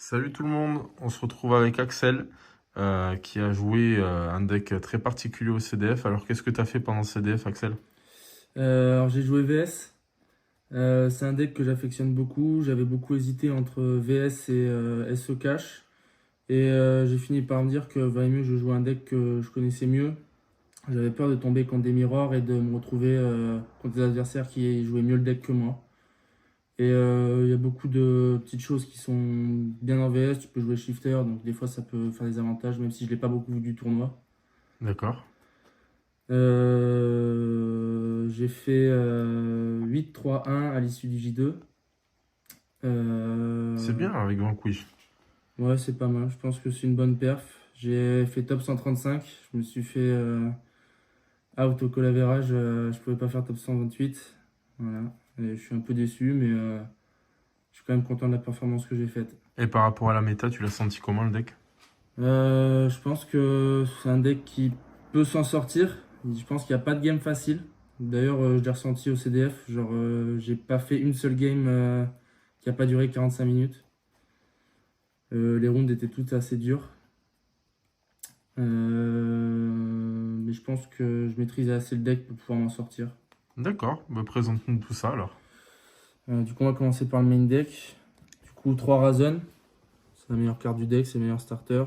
Salut tout le monde, on se retrouve avec Axel qui a joué un deck très particulier au CDF. Alors qu'est-ce que tu as fait pendant le CDF, Axel? Alors j'ai joué VS. C'est un deck que j'affectionne beaucoup. J'avais beaucoup hésité entre VS et SO Cash. Et j'ai fini par me dire que valait mieux que je joue un deck que je connaissais mieux. J'avais peur de tomber contre des mirrors et de me retrouver contre des adversaires qui jouaient mieux le deck que moi. Et il y a beaucoup de petites choses qui sont bien en VS. Tu peux jouer shifter, donc des fois ça peut faire des avantages, même si je ne l'ai pas beaucoup vu du tournoi. D'accord. J'ai fait 8-3-1 à l'issue du J2. C'est bien Euh, avec Vanquish. ouais, c'est pas mal. Je pense que c'est une bonne perf. J'ai fait top 135. Je me suis fait out au colaverage. Je pouvais pas faire top 128. Voilà. Et je suis un peu déçu, mais je suis quand même content de la performance que j'ai faite. Et par rapport à la méta, tu l'as senti comment le deck? Je pense que c'est un deck qui peut s'en sortir. Je pense qu'il n'y a pas de game facile. D'ailleurs, je l'ai ressenti au CDF. Genre, j'ai pas fait une seule game qui a pas duré 45 minutes. Les rounds étaient toutes assez dures. Mais je pense que je maîtrisais assez le deck pour pouvoir m'en sortir. D'accord, bah, présente-nous tout ça alors. Du coup, on va commencer par le main deck. Du coup, 3 Razen. C'est la meilleure carte du deck, c'est le meilleur starter.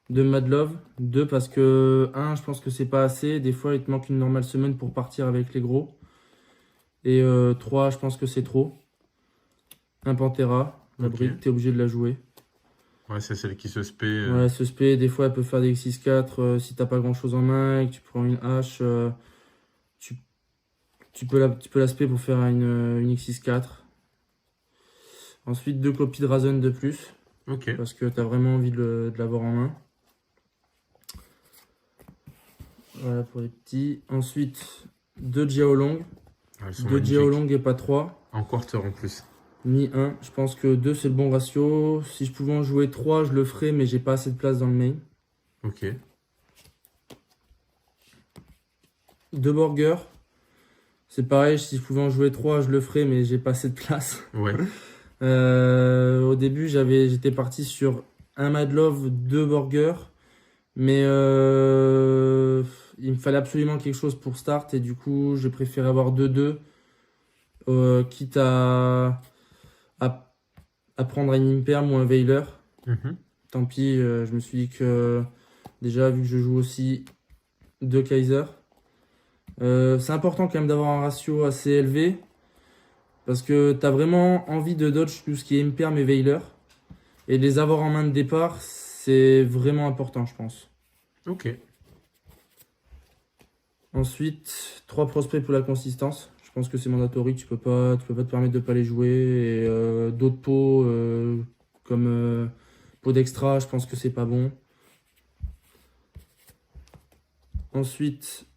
2 Madlove. 2 parce que 1, je pense que c'est pas assez. Des fois, il te manque une normale semaine pour partir avec les gros. Et 3, je pense que c'est trop. Un Pantera. La Ok. brique, t'es obligé de la jouer. Ouais, c'est celle qui se spé. Ouais, ce spé, des fois, elle peut faire des X6-4 si t'as pas grand chose en main et que tu prends une hache. Tu, tu peux la spé pour faire une X6-4. Ensuite, 2 copies de Razen de plus. Ok. Parce que t'as vraiment envie de l'avoir en main. Voilà pour les petits. Ensuite, 2 Jiaolong. Ah, elles sont 2 magnifiques. Jiaolong et pas 3. En quarter en plus. Ni 1. Je pense que 2 c'est le bon ratio. Si je pouvais en jouer 3, je le ferais, mais j'ai pas assez de place dans le main. Ok. 2 Burger. C'est pareil, si je pouvais en jouer 3, je le ferais, mais j'ai pas assez de place. Ouais. Au début, j'étais parti sur un Madlove, 2 Burger. Mais il me fallait absolument quelque chose pour start. Et du coup, je préférais avoir 2-2. Quitte à, à prendre un Imperm ou un Veiler. Mhm. Tant pis, je me suis dit que déjà, vu que je joue aussi 2 Kaiser, c'est important quand même d'avoir un ratio assez élevé. Parce que tu as vraiment envie de dodge tout ce qui est Imperm et Veiler. Et de les avoir en main de départ, c'est vraiment important, je pense. Ok. Ensuite, 3 prospects pour la consistance. Je pense que c'est mandatory, tu peux pas te permettre de pas les jouer. Et d'autres pots, comme pot d'extra, je pense que c'est pas bon. Ensuite,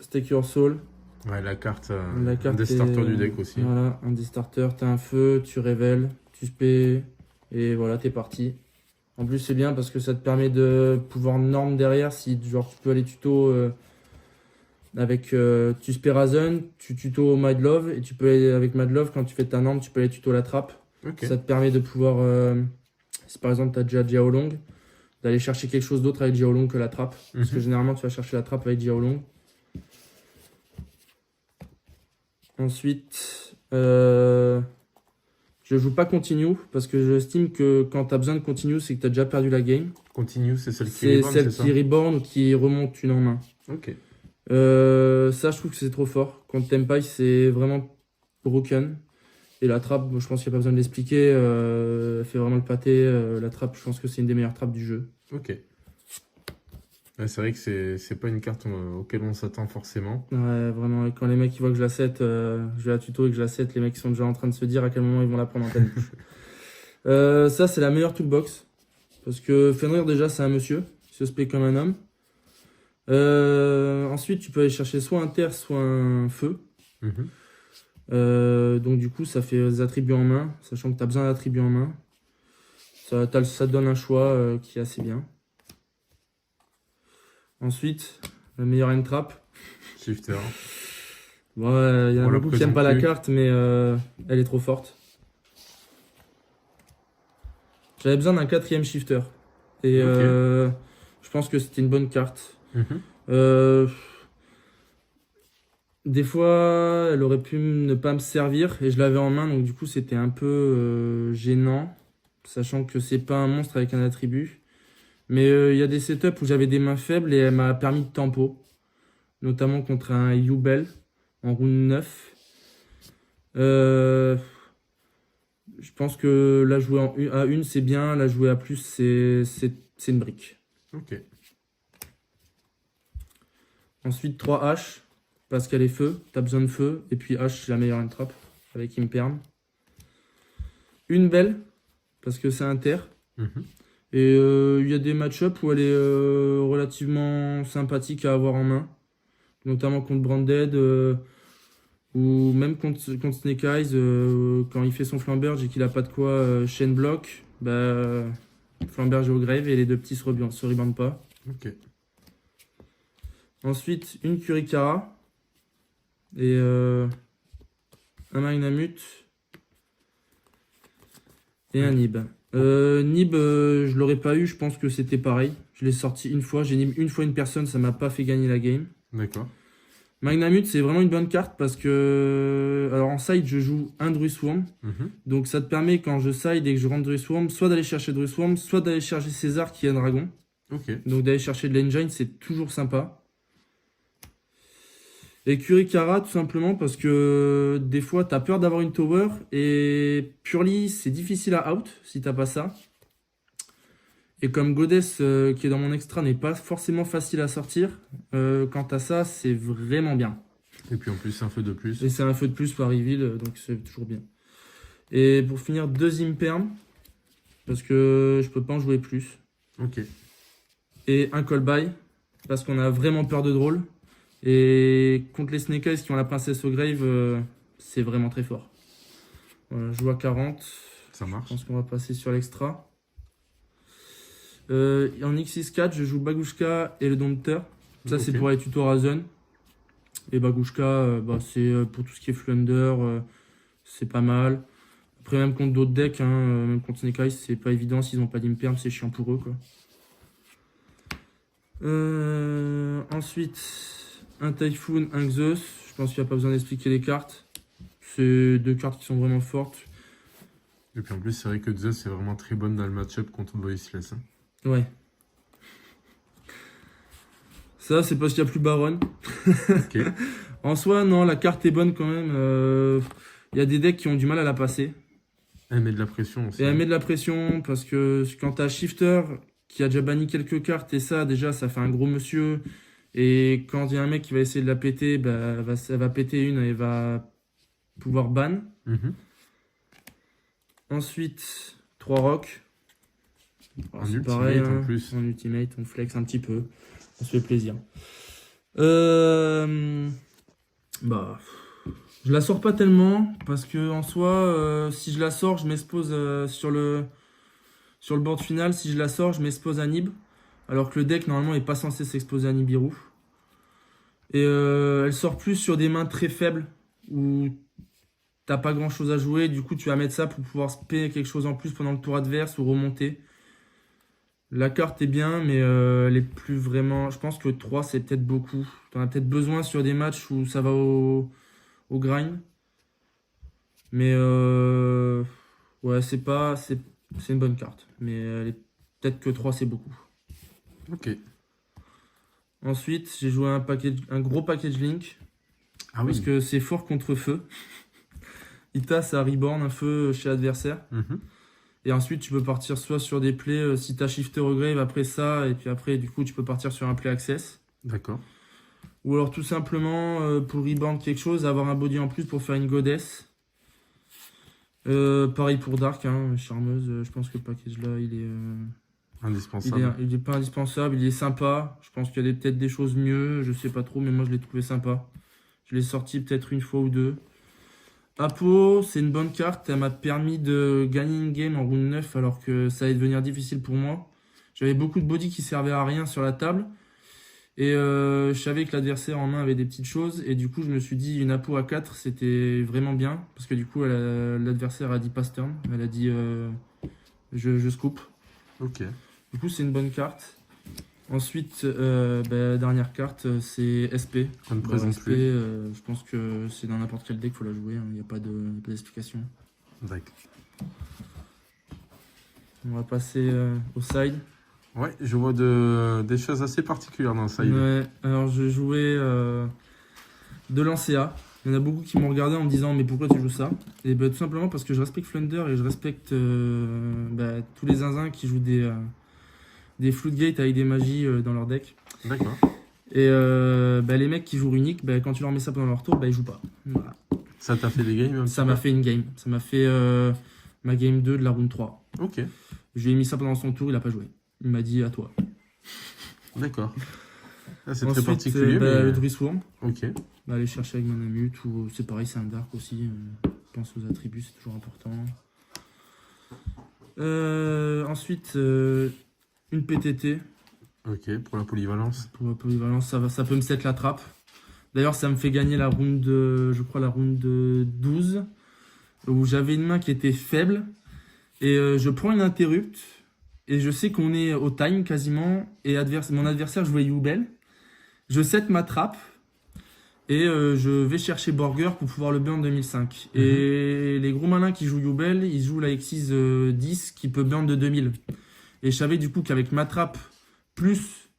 Stake Your Soul. Ouais, la carte, La un des carte starters est, du deck aussi. voilà, un des starters. T'as un feu, tu révèles, tu spé, et voilà, t'es parti. En plus, c'est bien parce que ça te permet de pouvoir norme derrière. Si genre tu peux aller tuto avec tu spé Razen, tu tuto Madlove, et tu peux aller avec Madlove, quand tu fais ta norme, tu peux aller tuto la trappe. Ok. Ça te permet de pouvoir, si par exemple tu as déjà Jiaolong, d'aller chercher quelque chose d'autre avec Jiaolong que la trappe. Parce que Mhm. généralement, tu vas chercher la trappe avec Jiaolong. Ensuite, je joue pas continue parce que j'estime que quand tu as besoin de continue, c'est que tu as déjà perdu la game. Continue, c'est celle qui C'est rebound, celle c'est ça? qui reborn ou qui remonte une en main. Ok. Ça, je trouve que c'est trop fort. Contre Tempai, c'est vraiment broken. Et la trappe, bon, je pense qu'il n'y a pas besoin de l'expliquer. Elle fait vraiment le pâté. La trappe, je pense que c'est une des meilleures trappes du jeu. Ok. Ouais, c'est vrai que c'est pas une carte auquel on s'attend forcément. Ouais, vraiment. Et quand les mecs ils voient que je la set, je vais la tuto et que je la set, les mecs ils sont déjà en train de se dire à quel moment ils vont la prendre en pleine bouche. Ça, c'est la meilleure toolbox. Parce que Fenrir, déjà, c'est un monsieur. Il se spé comme un homme. Ensuite, tu peux aller chercher soit un terre, soit un feu. Mhm. Donc, du coup, ça fait des attributs en main, sachant que tu as besoin d'attributs en main. Ça te donne un choix qui est assez bien. Ensuite, la meilleure end trap. Shifter. Bon, il y en a On la beaucoup qui n'aiment présente pas la plus. carte, mais elle est trop forte. J'avais besoin d'un quatrième shifter. Et Ok. je pense que c'était une bonne carte. Mhm. Euh, des fois, elle aurait pu ne pas me servir et je l'avais en main, donc du coup, c'était un peu gênant, sachant que c'est pas un monstre avec un attribut. Mais il y a des setups où j'avais des mains faibles et elle m'a permis de tempo, notamment contre un Yubel en round 9. Euh, je pense que la jouer à une, c'est bien, la jouer à plus, c'est une brique. Ok. Ensuite, 3 H, parce qu'elle est feu, t'as besoin de feu, et puis H, c'est la meilleure entrap, avec Imperm. Une belle, parce que c'est un terre. Mhm. Et il y a des match-up où elle est relativement sympathique à avoir en main, notamment contre Branded, ou même contre Snake Eyes, quand il fait son flamberge et qu'il a pas de quoi chain block, bah, flamberge au grave et les deux petits se rebandent pas. Ok. Ensuite, une Kurikara et un Magnamut et un Ouais. Nib. Nib, je l'aurais pas eu, je pense que c'était pareil. Je l'ai sorti une fois, j'ai Nib une fois une personne, ça m'a pas fait gagner la game. D'accord. Magnamut, c'est vraiment une bonne carte parce que, alors en side, je joue un Druisworm. Mhm. Donc ça te permet, quand je side et que je rentre Druisworm, soit d'aller chercher Druisworm, soit d'aller chercher César qui est un dragon. Ok. Donc d'aller chercher de l'engine, c'est toujours sympa. Et Kurikara, tout simplement parce que des fois, t'as peur d'avoir une tower. Et Purely, c'est difficile à out si t'as pas ça. Et comme Goddess, qui est dans mon extra, n'est pas forcément facile à sortir, quand t'as ça, c'est vraiment bien. Et puis en plus, un feu de plus. Et c'est un feu de plus par reveal, donc c'est toujours bien. Et pour finir, 2 Imperm, parce que je peux pas en jouer plus. Ok. Et un call by, parce qu'on a vraiment peur de drôle. Et contre les Snake Eyes qui ont la princesse au grave, c'est vraiment très fort. Voilà, je joue à 40. Ça Je marche. pense qu'on va passer sur l'extra. En X64, je joue Bagushka et le Dompteur. Ça, c'est Ok. pour les tutos Razon. Et Bagushka, bah, c'est pour tout ce qui est Flunder, c'est pas mal. Après, même contre d'autres decks, hein, même contre Snake Eyes, c'est pas évident. S'ils ont pas d'Imperm, c'est chiant pour eux, quoi. Ensuite, un Typhoon, un Xeus. Je pense qu'il n'y a pas besoin d'expliquer les cartes. C'est 2 cartes qui sont vraiment fortes. Et puis en plus, c'est vrai que Zeus c'est vraiment très bonne dans le match-up contre Voiceless. Hein. Ouais. Ça, c'est parce qu'il n'y a plus Baron. Ok. En soi, non, la carte est bonne quand même. Il y a des decks qui ont du mal à la passer. Elle met de la pression aussi. Et elle Hein. met de la pression parce que quand t'as Shifter qui a déjà banni quelques cartes et ça, déjà, ça fait un gros monsieur. Et quand il y a un mec qui va essayer de la péter, bah, elle va péter une et va pouvoir ban. Mhm. Ensuite, 3 rocks. En C'est ultimate pareil, en hein. plus. En ultimate, on flex un petit peu. On se fait plaisir. Bah, je la sors pas tellement parce que en soi, si je la sors, je m'expose sur le board final. Si je la sors, je m'expose à Nib. Alors que le deck, normalement, est pas censé s'exposer à Nibiru. Et elle sort plus sur des mains très faibles où t'as pas grand chose à jouer. Du coup, tu vas mettre ça pour pouvoir spé quelque chose en plus pendant le tour adverse ou remonter. La carte est bien, mais elle est plus vraiment. Je pense que 3 c'est peut-être beaucoup. T'en as peut-être besoin sur des matchs où ça va au grind. Mais ouais, c'est pas. C'est une bonne carte. Mais peut-être que 3 c'est beaucoup. Ok. Ensuite, j'ai joué un gros package Link. Ah Parce oui. que c'est fort contre feu. Ita, ça reborn un feu chez l'adversaire. Mhm. Et ensuite, tu peux partir soit sur des plays, si t'as shifter au grave après ça, et puis après, du coup, tu peux partir sur un play access. D'accord. Ou alors tout simplement, pour reborn quelque chose, avoir un body en plus pour faire une goddess. Pareil pour Dark, hein, charmeuse, je pense que le package là, Indispensable. il est pas indispensable, il est sympa. Je pense qu'il y a peut-être des choses mieux, je sais pas trop, mais moi je l'ai trouvé sympa. Je l'ai sorti peut-être une fois ou deux. Apo, c'est une bonne carte, elle m'a permis de gagner une game en round 9 alors que ça allait devenir difficile pour moi. J'avais beaucoup de body qui servaient à rien sur la table. Et je savais que l'adversaire en main avait des petites choses. Et du coup, je me suis dit, une Apo à 4, c'était vraiment bien. Parce que du coup, l'adversaire a dit pass turn. Elle a dit je scoop. Ok. Du coup, c'est une bonne carte. Ensuite, dernière carte, c'est SP. On ne Bah, présente SP, plus. je pense que c'est dans n'importe quel deck, faut la jouer, il n'y a pas d'explication. D'accord. On va passer au side. Ouais, je vois des choses assez particulières dans le side. Ouais, alors je jouais de l'Ancea. Il y en a beaucoup qui m'ont regardé en me disant mais pourquoi tu joues ça? Et bah, tout simplement parce que je respecte Flunder et je respecte tous les zinzins qui jouent des Floodgate avec des magies dans leur deck. D'accord. Et les mecs qui jouent Runic, quand tu leur mets ça pendant leur tour, ils jouent pas. Voilà. Ça t'a fait des games un petit Ça peu m'a fait une game. Ça m'a fait ma game 2 de la round 3. Ok, Je lui ai mis ça pendant son tour, il a pas joué. Il m'a dit à toi. d'accord. Là, c'est très Ensuite, particulier, mais... le Drissworm. Ok, Aller chercher avec Manamut, ou c'est pareil, c'est un Dark aussi. Pense aux attributs, c'est toujours important. Ensuite, une PTT. ok, pour la polyvalence. Pour la polyvalence, ça peut me set la trappe. D'ailleurs, ça me fait gagner la round, je crois, la round 12, où j'avais une main qui était faible. Et je prends une interrupt, et je sais qu'on est au time quasiment, et mon adversaire jouait Yubel. Je set ma trappe, et je vais chercher Borger pour pouvoir le burn 2005. Et les gros malins qui jouent Yubel, ils jouent la Xyz 10 qui peut burn de 2000. Et je savais du coup qu'avec ma trappe plus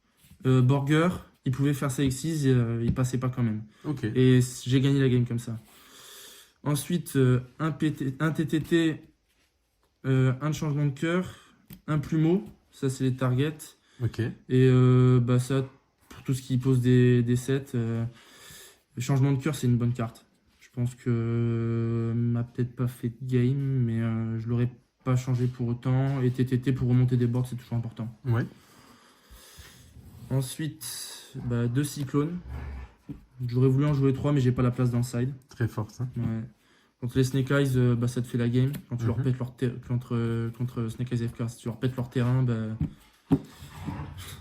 Borger, il pouvait faire sa Xyz, il passait pas quand même. Ok, Et j'ai gagné la game comme ça. Ensuite, un TTT, un changement de cœur, un plumeau, ça c'est les targets. ok, Et ça, pour tout ce qui pose des sets, le changement de cœur c'est une bonne carte. Je pense que m'a peut-être pas fait de game, mais je l'aurais pas changé pour autant. Et TTT pour remonter des boards c'est toujours important. ouais, Ensuite, 2 cyclones. J'aurais voulu en jouer 3, mais j'ai pas la place dans le side. très fort ça. Ouais. Contre les Snake Eyes, ça te fait la game. Quand tu leur Mhm. pètes contre Snake Eyes FK, si tu leur pètes leur terrain,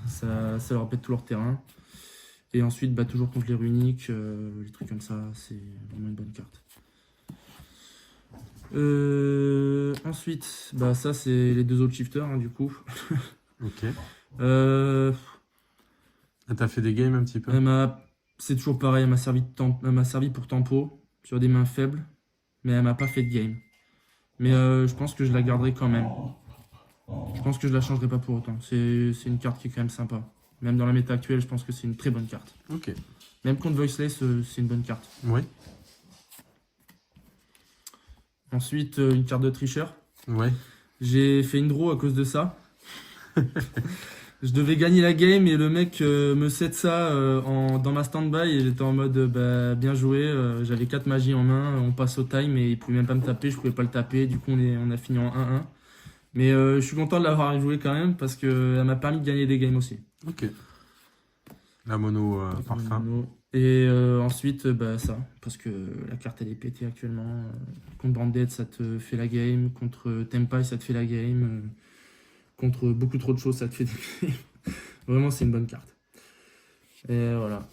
ça leur pète tout leur terrain. Et ensuite, toujours contre les Runiques, les trucs comme ça, c'est vraiment une bonne carte. Ensuite, ça c'est les 2 autres shifters, hein, du coup. Ok. Euh, Ah, t'as fait des games un petit peu? c'est toujours pareil, elle m'a servi pour tempo sur des mains faibles, mais elle m'a pas fait de game. Mais je pense que je la garderai quand même. Je pense que je la changerai pas pour autant. C'est une carte qui est quand même sympa. Même dans la méta actuelle, je pense que c'est une très bonne carte. Ok. Même contre Voiceless, c'est une bonne carte. Ouais, Ensuite, une carte de tricheur. ouais, J'ai fait une draw à cause de ça. Je devais gagner la game et le mec me set ça dans ma stand-by et j'étais en mode bien joué. J'avais 4 magies en main, on passe au time et il pouvait même pas me taper, je pouvais pas le taper. Du coup, on a fini en 1-1. Mais je suis content de l'avoir joué quand même parce qu'elle m'a permis de gagner des games aussi. ok. La mono parfum. Et ensuite, ça, parce que la carte elle est pétée actuellement. Contre Branded, ça te fait la game. Contre Tempai, ça te fait la game. Contre beaucoup trop de choses, ça te fait des games. Vraiment, c'est une bonne carte. Et voilà.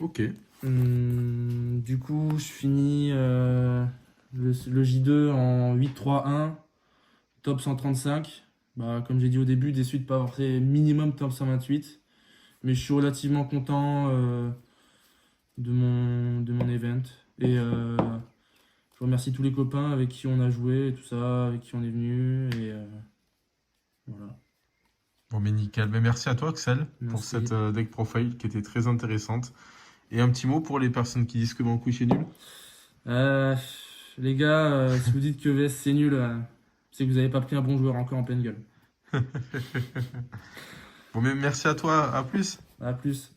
Ok. Du coup, je finis le J2 en 8-3-1, top 135. Comme j'ai dit au début, déçu de ne pas avoir fait minimum top 128. Mais je suis relativement content de mon event. Et je remercie tous les copains avec qui on a joué et tout ça, avec qui on est venu. Et voilà. Bon, mais nickel. Mais merci à toi, Axel, pour Merci. cette deck profile qui était très intéressante. Et un petit mot pour les personnes qui disent que mon quiz est nul. Les gars, si vous dites que VS c'est nul, c'est que vous n'avez pas pris un bon joueur encore en pleine gueule. Bon, mais merci à toi. À plus. À plus.